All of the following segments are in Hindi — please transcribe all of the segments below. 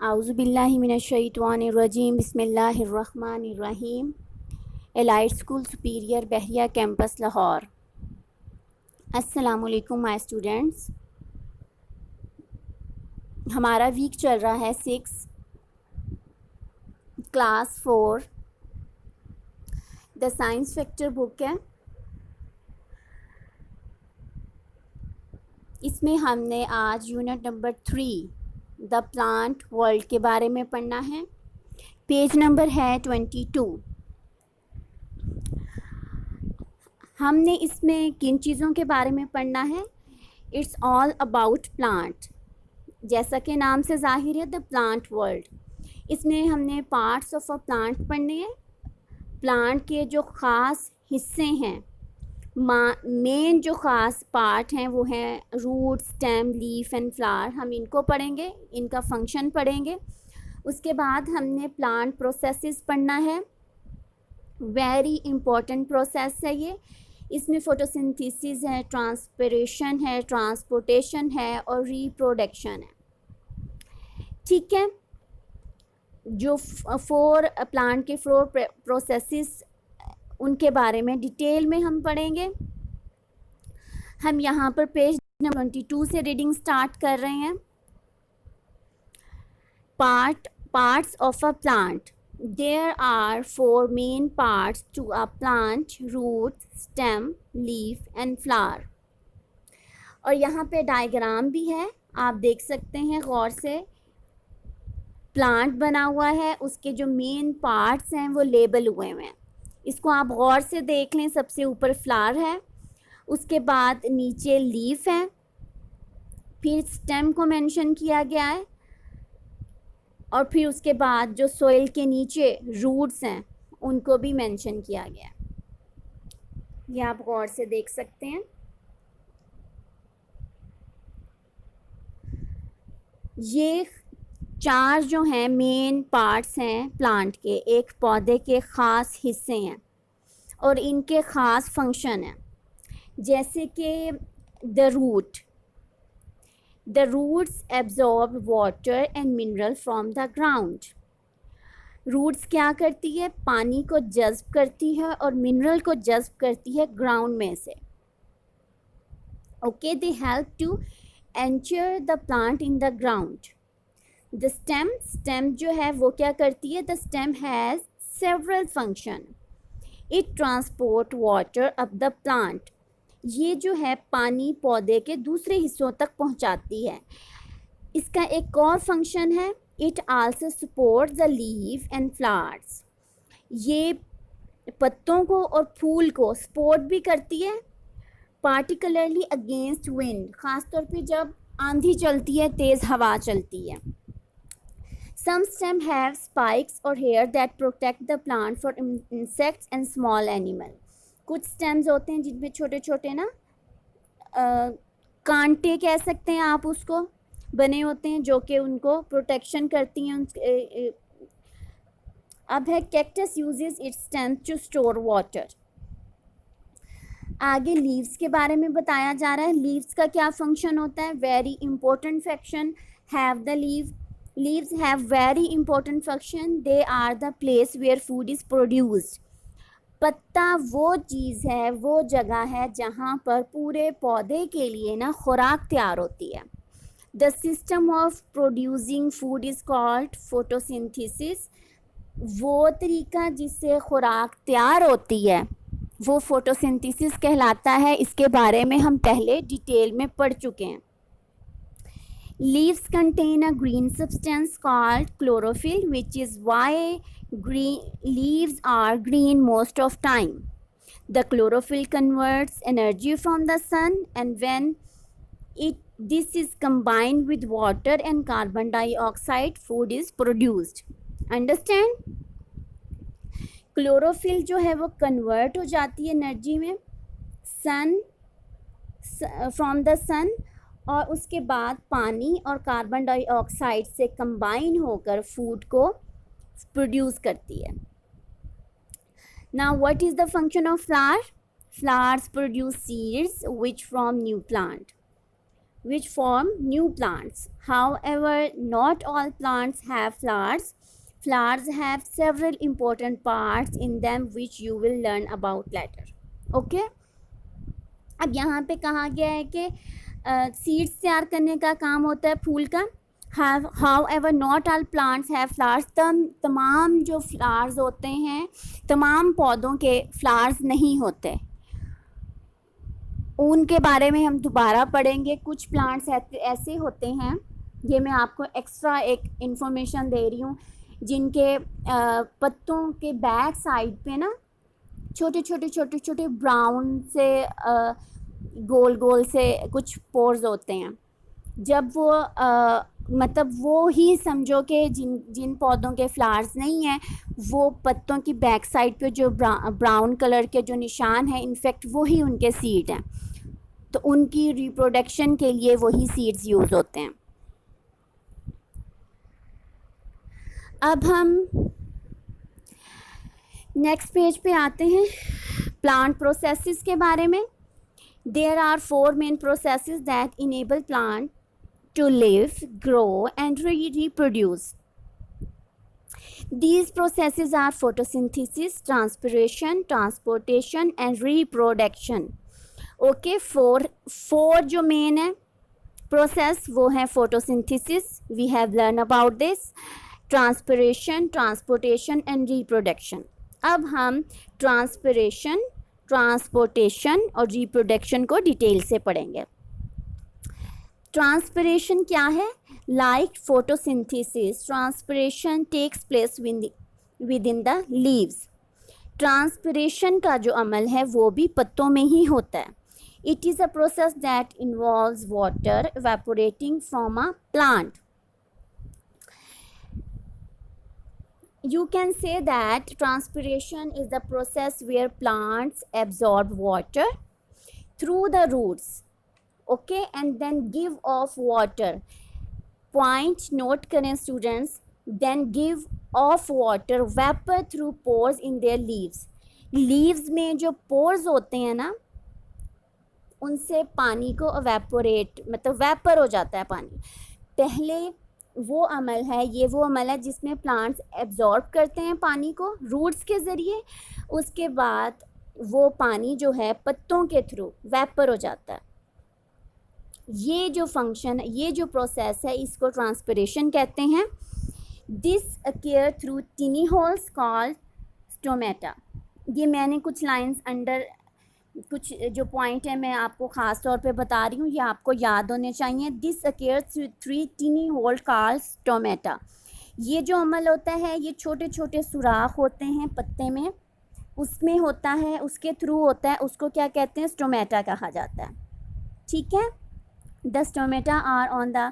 आउज़ुबिल्लाहि मिनश्शैतानिर्रजीम बिस्मिल्लाहिर्रहमानिर्रहीम। एलाइट स्कूल सुपीरियर बहरिया कैंपस लाहौर। अस्सलामुअलैकुम माय स्टूडेंट्स। हमारा वीक चल रहा है 6 class 4 the science factor book है। इसमें हमने आज unit number 3 the plant world के बारे में पढ़ना है। पेज नंबर है 22। हमने इसमें किन चीज़ों के बारे में पढ़ना है? इट्स ऑल अबाउट प्लांट, जैसा कि नाम से जाहिर है द प्लांट वर्ल्ड। इसमें हमने पार्ट्स ऑफ अ प्लांट पढ़ने हैं। प्लांट के जो ख़ास हिस्से हैं, मेन जो ख़ास पार्ट हैं वो हैं root, stem, leaf and flower. हम इनको पढ़ेंगे, इनका फंक्शन पढ़ेंगे। उसके बाद हमने प्लांट प्रोसेसेस पढ़ना है। वेरी इम्पोर्टेंट प्रोसेस है ये। इसमें फोटोसिंथेसिस है, ट्रांसपिरेशन है, ट्रांसपोर्टेशन है और रिप्रोडक्शन है। ठीक है, जो 4 प्लांट के 4 प्रोसेसेस उनके बारे में डिटेल में हम पढ़ेंगे। हम यहाँ पर पेज नंबर 22 से रीडिंग स्टार्ट कर रहे हैं। Parts of a plant. There are 4 main parts to a plant: root, stem, leaf and flower। और यहाँ पे डायग्राम भी है, आप देख सकते हैं गौर से। प्लांट बना हुआ है, उसके जो मेन पार्ट्स हैं वो लेबल हुए हुए हैं। इसको आप गौर से देख लें। सबसे ऊपर फ्लावर है, उसके बाद नीचे लीफ है, फिर स्टेम को मेंशन किया गया है और फिर उसके बाद जो सोइल के नीचे रूट्स हैं उनको भी मेंशन किया गया है। ये आप गौर से देख सकते हैं। ये 4 जो हैं मेन पार्ट्स हैं प्लांट के, एक पौधे के ख़ास हिस्से हैं और इनके ख़ास फंक्शन हैं। जैसे कि the root, The roots absorb water and mineral from the ground। Roots क्या करती है? पानी को जज़्ब करती है और मिनरल को जज़्ब करती है ग्राउंड में से। Okay, they help to enter the plant in the ground. The stem जो है वो क्या करती है? The stem has several function. It transport water up the plant. ये जो है पानी पौधे के दूसरे हिस्सों तक पहुंचाती है। इसका एक और फंक्शन है, it also support the leaf and flowers. ये पत्तों को और फूल को सपोर्ट भी करती है, पार्टिकुलरली अगेंस्ट विंड, ख़ासतौर पे जब आंधी चलती है, तेज़ हवा चलती है। Some stem have spikes or hair that protect the plant for insects and small animal। कुछ स्टेम्स होते हैं जिनमें छोटे छोटे ना कांटे कह सकते हैं आप उसको, बने होते हैं जो कि उनको प्रोटेक्शन करती हैं। अब है cactus uses its stems to store water. आगे लीव्स के बारे में बताया जा रहा है। लीव्स का क्या फंक्शन होता है? Very important function have the leaves have very important function. They are the place where food is produced. पत्ता वो चीज़ है, वो जगह है जहाँ पर पूरे पौधे के लिए ना खुराक तैयार होती है। The system of producing food is called photosynthesis. वो तरीका जिससे खुराक तैयार होती है वो फोटोसिंथेसिस कहलाता है। इसके बारे में हम पहले डिटेल में पढ़ चुके हैं। Leaves contain a green substance called chlorophyll, which is why leaves are green most of time. The chlorophyll converts energy from the sun, and when this is combined with water and carbon dioxide, food is produced. Understand? Chlorophyll जो है वो कन्वर्ट हो जाती है एनर्जी में फ्रॉम द सन, और उसके बाद पानी और कार्बन डाइऑक्साइड से कंबाइन होकर फूड को प्रोड्यूस करती है। Now what is the function of flower? Flowers produce seeds which form new plant। which form new plants. However, not all plants have flowers. Flowers have several important parts in them which you will learn about later. Okay? अब यहाँ पे कहा गया है कि सीड्स तैयार करने का काम होता है फूल का. However, not all plants have flowers. तमाम जो फ्लावर्स होते हैं, तमाम पौधों के फ्लावर्स नहीं होते. उनके बारे में हम दोबारा पढ़ेंगे. कुछ प्लांट्स ऐसे होते हैं, ये मैं आपको एक्स्ट्रा एक इन्फॉर्मेशन दे रही हूँ, जिनके पत्तों के बैक साइड पे ना छोटे छोटे ब्राउन से गोल गोल से कुछ पोर्स होते हैं. जब वो मतलब वो ही समझो कि जिन पौधों के फ्लावर्स नहीं हैं, वो पत्तों की बैक साइड पे जो ब्राउन कलर के जो निशान हैं, इनफैक्ट वो ही उनके सीड हैं. तो उनकी रिप्रोडक्शन के लिए वही सीड्स यूज़ होते हैं. अब हम नेक्स्ट पेज पे आते हैं प्लांट प्रोसेसेस के बारे में. There are 4 main processes that enable plant to live, grow and reproduce. These processes are photosynthesis, transpiration, transportation and reproduction. Okay, four जो main है process वो है photosynthesis, we have learned about this, transpiration, transportation and reproduction. अब हम transpiration, transportation और reproduction को डिटेल से पढ़ेंगे. ट्रांसपिरेशन क्या है? Like photosynthesis, transpiration takes place within the leaves. Transpiration का जो अमल है वो भी पत्तों में ही होता है. It is a process that involves water evaporating from a plant. You can say that transpiration is the process where plants absorb water through the roots, okay, and then give off water. Point note करें students, then give off water vapor through pores in their leaves. leaves में जो pores होते हैं ना, उनसे पानी को evaporate मतलब vapor हो जाता है पानी. पहले वो अमल है, ये वो अमल है जिसमें प्लांट्स एब्जॉर्ब करते हैं पानी को रूट्स के ज़रिए. उसके बाद वो पानी जो है पत्तों के थ्रू वेपर हो जाता है. ये जो फंक्शन, ये जो प्रोसेस है, इसको ट्रांसपिरेशन कहते हैं. This occur through tiny holes called stomata. ये मैंने कुछ लाइंस अंडर कुछ जो पॉइंट है मैं आपको ख़ास तौर पे बता रही हूँ, ये आपको याद होने चाहिए. This occur through 3 tiny hole called stomata. ये जो अमल होता है, ये छोटे छोटे सुराख होते हैं पत्ते में, उसमें होता है, उसके थ्रू होता है. उसको क्या कहते हैं? स्टोमेटा कहा जाता है. ठीक है. The stomata are on the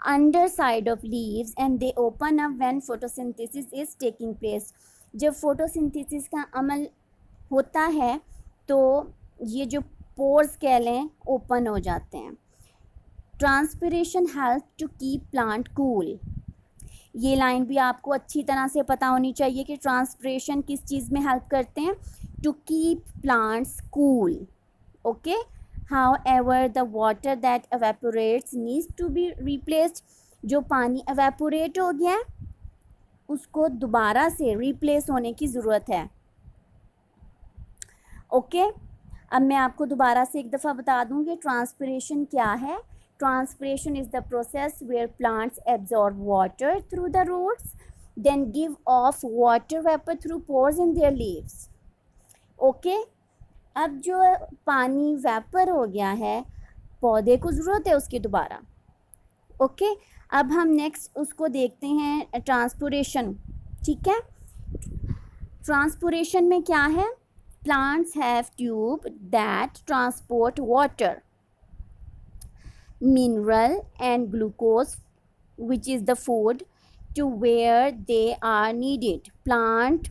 underside of leaves and they open up when photosynthesis is taking place. जब photosynthesis का अमल होता है तो ये जो pores कह लें ओपन हो जाते हैं. Transpiration helps to keep plant cool. ये लाइन भी आपको अच्छी तरह से पता होनी चाहिए कि ट्रांसपिरेशन किस चीज़ में हेल्प करते हैं. To keep plants cool. Okay. However, the water that evaporates needs to be replaced. जो पानी evaporate हो गया उसको दोबारा से replace होने की ज़रूरत है. ओके. अब मैं आपको दोबारा से एक दफ़ा बता दूँ कि ट्रांसपिरेशन क्या है. Transpiration is the process where plants absorb water through the roots, then give off water vapor through pores in their leaves. Okay. अब जो पानी वेपर हो गया है, पौधे को ज़रूरत है उसकी दोबारा. ओके. अब हम नेक्स्ट उसको देखते हैं ट्रांसपिरेशन. ठीक है. ट्रांसपिरेशन में क्या है? Plants have tube that transport water, mineral and glucose which is the food to where they are needed. Plant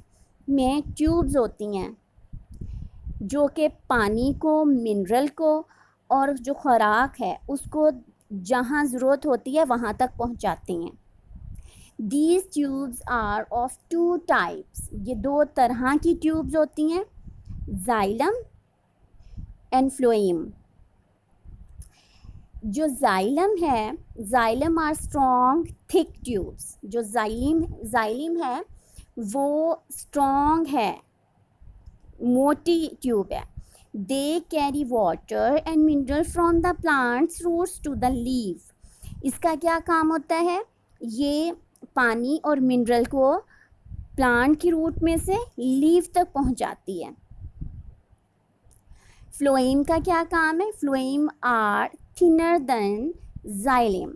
में ट्यूब्स होती हैं जो कि पानी को, मिनरल को और जो खुराक है उसको जहाँ ज़रूरत होती है वहाँ तक पहुँचाती हैं. These tubes are of 2 types. ये 2 तरह की ट्यूब्स होती हैं, xylem and phloem. जो जाइलम है, xylem are strong thick tubes, जो जाइलम है वो स्ट्रॉन्ग है, मोटी ट्यूब है. They carry water and mineral from the plants roots to the leaf. इसका क्या काम होता है, ये पानी और मिनरल को प्लांट की रूट में से लीफ तक पहुंचाती है. फ्लोएम का क्या काम है, phloem are thinner than xylem.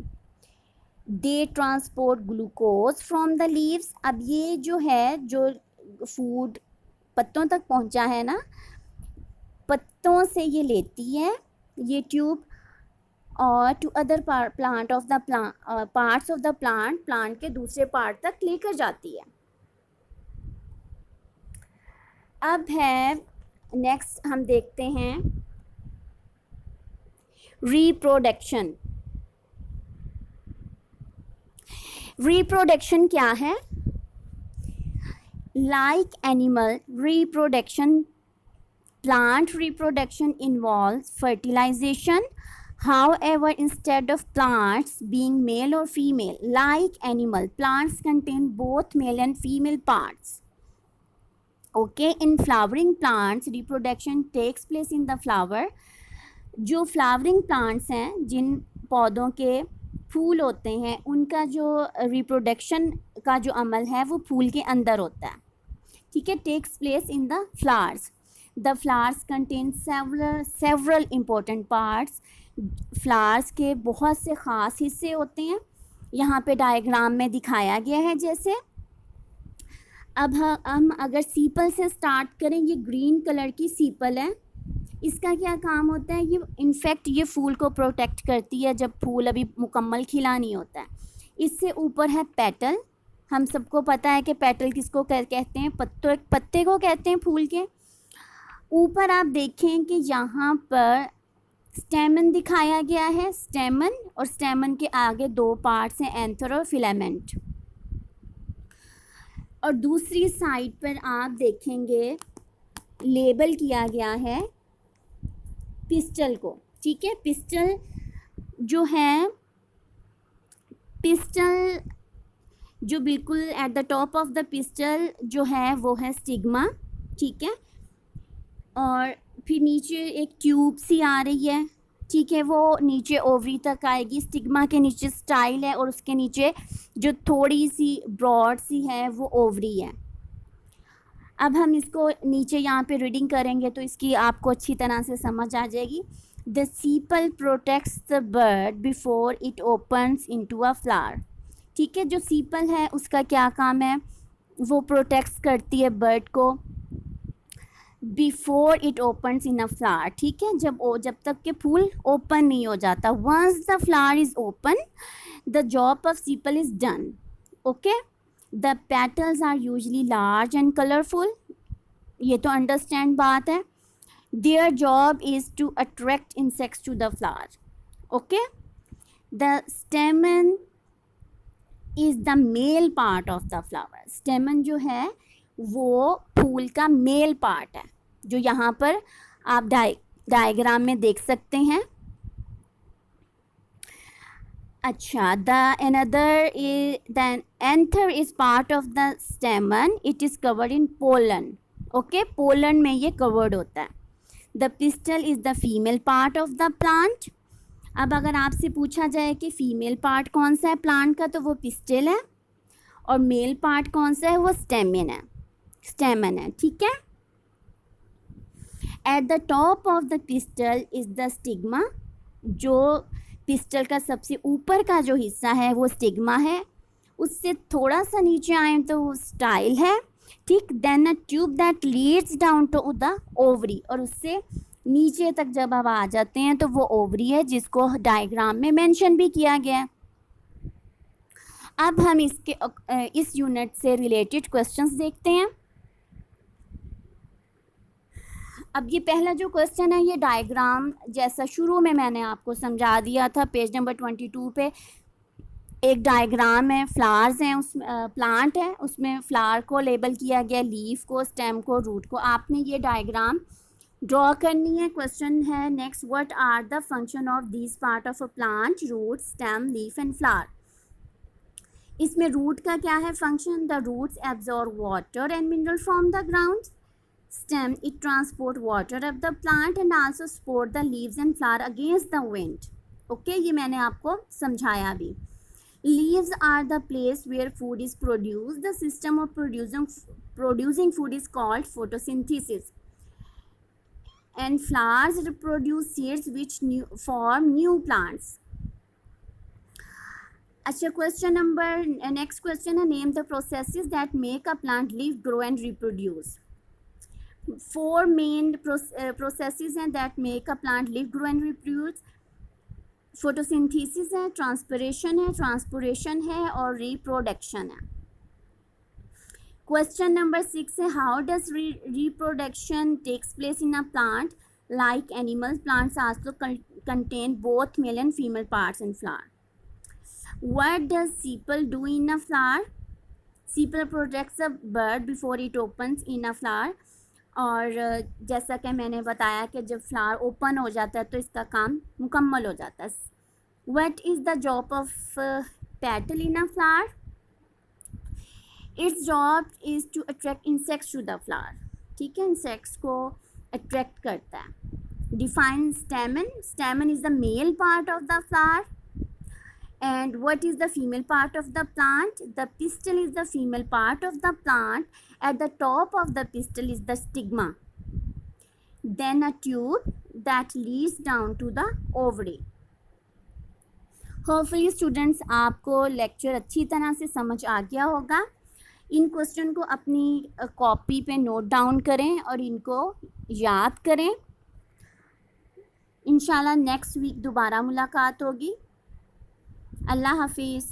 They transport glucose from the leaves. अब ये जो है, जो फूड पत्तों तक पहुंचा है ना, पत्तों से ये लेती है ये ट्यूब, और to other plant of the parts of the plant के दूसरे पार्ट तक लेकर जाती है. अब है नेक्स्ट, हम देखते हैं रिप्रोडक्शन. रिप्रोडक्शन क्या है, like animal reproduction, plant reproduction involves fertilization. However, instead of plants being male or female, like animal, plants contain both male and female parts. Okay, in flowering plants, reproduction takes place in the flower. जो flowering plants हैं, जिन पौधों के फूल होते हैं, उनका जो reproduction का जो अमल है वो फूल के अंदर होता है. ठीक है, takes place in the flowers. The flowers contain several important parts. Flowers के बहुत से ख़ास हिस्से होते हैं, यहाँ पे डायग्राम में दिखाया गया है. जैसे अब हम अगर सीपल से स्टार्ट करें, ये ग्रीन कलर की सीपल है. इसका क्या काम होता है, ये इनफैक्ट ये फूल को प्रोटेक्ट करती है जब फूल अभी मुकम्मल खिला नहीं होता है. इससे ऊपर है पेटल. हम सबको पता है कि पेटल किसको कहते हैं, पत्ते को कहते हैं फूल के. ऊपर आप देखें कि यहाँ पर स्टेमन दिखाया गया है, स्टेमन, और स्टेमन के आगे दो पार्ट्स हैं, एंथर और फिलामेंट. और दूसरी साइड पर आप देखेंगे लेबल किया गया है पिस्टल को. ठीक है, पिस्टल जो है, पिस्टल जो बिल्कुल at the top of the pistol जो है वो है स्टिग्मा. ठीक है, और फिर नीचे एक ट्यूब सी आ रही है. ठीक है, वो नीचे ओवरी तक आएगी. स्टिग्मा के नीचे स्टाइल है और उसके नीचे जो थोड़ी सी ब्रॉड सी है वो ओवरी है. अब हम इसको नीचे यहाँ पे रीडिंग करेंगे तो इसकी आपको अच्छी तरह से समझ आ जाएगी. The sepal protects the bud before it opens into a flower. ठीक है, जो सीपल है उसका क्या काम है, वो प्रोटेक्ट्स करती है बर्ड को before it opens in a flower. ठीक है, जब तक के फूल ओपन नहीं हो जाता. Once the flower is open, the job of sepal is done. Okay, the petals are usually large and colourful. ये तो अंडरस्टैंड बात है. Their job is to attract insects to the flower. Okay, the stamen is the male part of the flower. Stamen जो है वो फूल का मेल पार्ट है, जो यहाँ पर आप डायग्राम में देख सकते हैं. अच्छा, the anther is part of the स्टेमन. It is covered in pollen. Okay, pollen में ये कवर्ड होता है. The pistol is the female part of the plant. अब अगर आपसे पूछा जाए कि फीमेल पार्ट कौन सा है प्लांट का, तो वो पिस्टल है, और मेल पार्ट कौन सा है, वो स्टेमन है. ठीक है, at the top of the pistil is the stigma. जो पिस्टल का सबसे ऊपर का जो हिस्सा है वो स्टिग्मा है. उससे थोड़ा सा नीचे आए तो वो स्टाइल है. ठीक, then a tube that leads down to the ovary. और उससे नीचे तक जब आप आ जाते हैं तो वो ओवरी है, जिसको डायग्राम में मेंशन भी किया गया है. अब हम इस यूनिट से रिलेटेड क्वेश्चंस देखते हैं. अब ये पहला जो क्वेश्चन है, ये डायग्राम जैसा शुरू में मैंने आपको समझा दिया था, पेज नंबर 22 पे एक डायग्राम है. फ्लावर्स हैं, उस प्लांट है, उसमें फ्लावर को लेबल किया गया, लीफ को, स्टेम को, रूट को. आपने ये डायग्राम ड्रॉ करनी है। क्वेश्चन है next, what are the function of this part of a plant, root, stem, leaf and flower. इसमें रूट का क्या है function? The roots absorb water and mineral from the ground. Stem, it transport water up the plant and also support the leaves and flower against the wind. Okay, ये मैंने आपको समझाया अभी। Leaves are the place where food is produced. The system of producing food is called photosynthesis. And flowers reproduce seeds which form new plants. अच्छा, क्वेश्चन नंबर नेक्स्ट क्वेश्चन है, name the processes that make a plant live, grow and reproduce. 4 main processes हैं that make a plant live, grow and reproduce. Photosynthesis है, ट्रांसपोरेशन है और रिप्रोडक्शन है। क्वेश्चन नंबर 6 है, how does reproduction takes place in a plant? Like animals, plants also contain both male and female parts in flower. What does sepal do in a flower? Sepal protects a bud before it opens in a flower. और जैसा कि मैंने बताया कि जब फ्लावर ओपन हो जाता है तो इसका काम मुकम्मल हो जाता है। What is the job of petal in a flower? Its job is to attract insects to the flower. ठीक है, इंसेक्ट्स को अट्रैक्ट करता है। Define stamen. Stamen is the male part of the flower. And what is the female part of the plant? The pistil is the female part of the plant. At the top of the pistil is the stigma. Then a tube that leads down to the ovary. Hopefully students, आपको लेक्चर अच्छी तरह से समझ आ गया होगा। इन क्वेश्चन को अपनी कॉपी पे नोट डाउन करें और इनको याद करें। इंशाल्लाह नेक्स्ट वीक दोबारा मुलाकात होगी। अल्लाह हाफिज़।